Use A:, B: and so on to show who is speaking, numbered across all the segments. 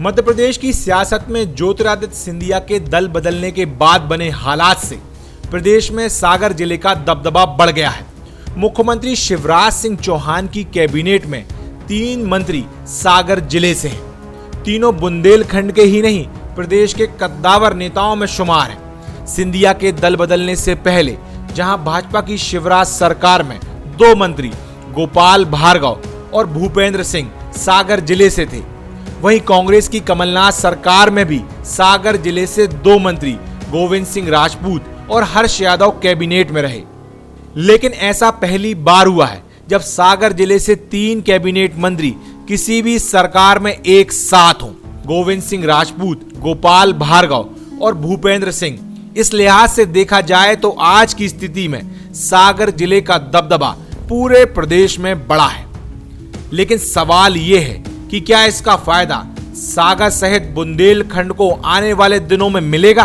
A: मध्य प्रदेश की सियासत में ज्योतिरादित्य सिंधिया के दल बदलने के बाद बने हालात से प्रदेश में सागर जिले का दबदबा बढ़ गया है। मुख्यमंत्री शिवराज सिंह चौहान की कैबिनेट में 3 मंत्री सागर जिले से हैं। तीनों बुंदेलखंड के ही नहीं, प्रदेश के कद्दावर नेताओं में शुमार हैं। सिंधिया के दल बदलने से पहले जहां भाजपा की शिवराज सरकार में 2 मंत्री गोपाल भार्गव और भूपेंद्र सिंह सागर जिले से थे, वहीं कांग्रेस की कमलनाथ सरकार में भी सागर जिले से 2 मंत्री गोविंद सिंह राजपूत और हर्ष यादव कैबिनेट में रहे। लेकिन ऐसा पहली बार हुआ है जब सागर जिले से 3 कैबिनेट मंत्री किसी भी सरकार में एक साथ हों। गोविंद सिंह राजपूत, गोपाल भार्गव और भूपेंद्र सिंह। इस लिहाज से देखा जाए तो आज की स्थिति में सागर जिले का दबदबा पूरे प्रदेश में बड़ा है। लेकिन सवाल यह है कि क्या इसका फायदा सागर सहित बुंदेलखंड को आने वाले दिनों में मिलेगा?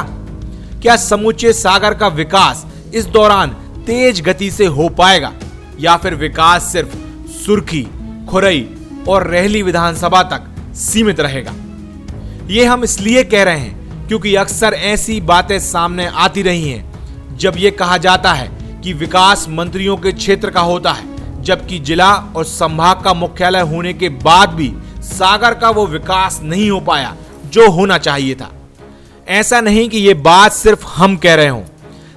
A: क्या समूचे सागर का विकास इस दौरान तेज गति से हो पाएगा, या फिर विकास सिर्फ सुर्खी, खुरई और रेहली विधानसभा तक सीमित रहेगा? ये हम इसलिए कह रहे हैं क्योंकि अक्सर ऐसी बातें सामने आती रही हैं जब ये कहा जाता है कि विकास मंत्रियों के क्षेत्र का होता है, जबकि जिला और संभाग का मुख्यालय होने के बाद भी सागर का वो विकास नहीं हो पाया जो होना चाहिए था। ऐसा नहीं कि ये बात सिर्फ हम कह रहे हों,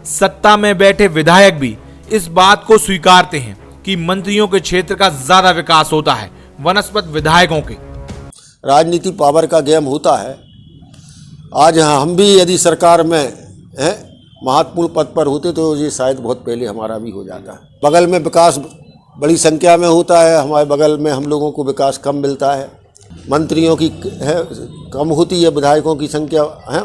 A: सत्ता में बैठे विधायक भी इस बात को स्वीकारते हैं कि मंत्रियों के क्षेत्र का ज्यादा विकास होता है वनस्पत विधायकों के।
B: राजनीति पावर का गेम होता है। आज हम भी यदि सरकार में हैं, महत्वपूर्ण पद पर होते तो ये शायद बहुत पहले हमारा भी हो जाता है। बगल में विकास बड़ी संख्या में होता है, हमारे बगल में हम लोगों को विकास कम मिलता है। मंत्रियों की है कम होती है, विधायकों की संख्या है,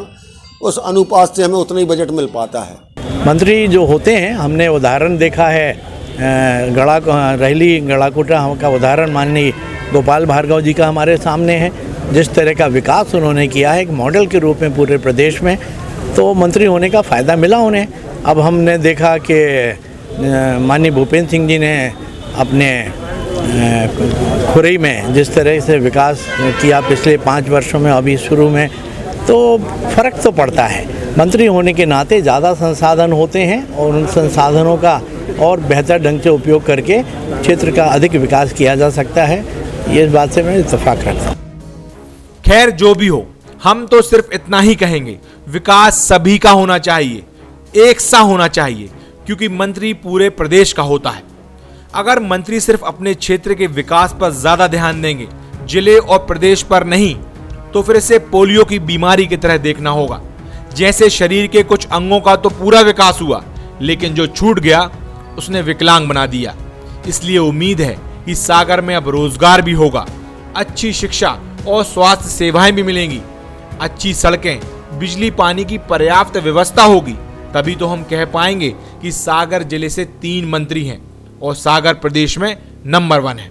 B: उस अनुपात से हमें उतना ही बजट मिल पाता है।
C: मंत्री जो होते हैं, हमने उदाहरण देखा है, रेहली गड़ाकोटा का उदाहरण माननीय गोपाल भार्गव जी का हमारे सामने है। जिस तरह का विकास उन्होंने किया है एक मॉडल के रूप में पूरे प्रदेश में, तो मंत्री होने का फ़ायदा मिला उन्हें। अब हमने देखा कि माननीय भूपेंद्र सिंह जी ने अपने खुरई में जिस तरह से विकास किया पिछले 5 वर्षों में, अभी शुरू में, तो फ़र्क तो पड़ता है। मंत्री होने के नाते ज़्यादा संसाधन होते हैं और उन संसाधनों का और बेहतर ढंग से उपयोग करके क्षेत्र का अधिक विकास किया जा सकता है। ये इस बात से मैं इत्तेफाक करता हूँ।
A: खैर, जो भी हो, हम तो सिर्फ इतना ही कहेंगे, विकास सभी का होना चाहिए, एक सा होना चाहिए, क्योंकि मंत्री पूरे प्रदेश का होता है। अगर मंत्री सिर्फ अपने क्षेत्र के विकास पर ज्यादा ध्यान देंगे, जिले और प्रदेश पर नहीं, तो फिर इसे पोलियो की बीमारी की तरह देखना होगा। जैसे शरीर के कुछ अंगों का तो पूरा विकास हुआ, लेकिन जो छूट गया उसने विकलांग बना दिया। इसलिए उम्मीद है कि सागर में अब रोजगार भी होगा, अच्छी शिक्षा और स्वास्थ्य सेवाएं भी मिलेंगी, अच्छी सड़कें, बिजली पानी की पर्याप्त व्यवस्था होगी। तभी तो हम कह पाएंगे कि सागर जिले से 3 मंत्री हैं और सागर प्रदेश में नंबर 1 है।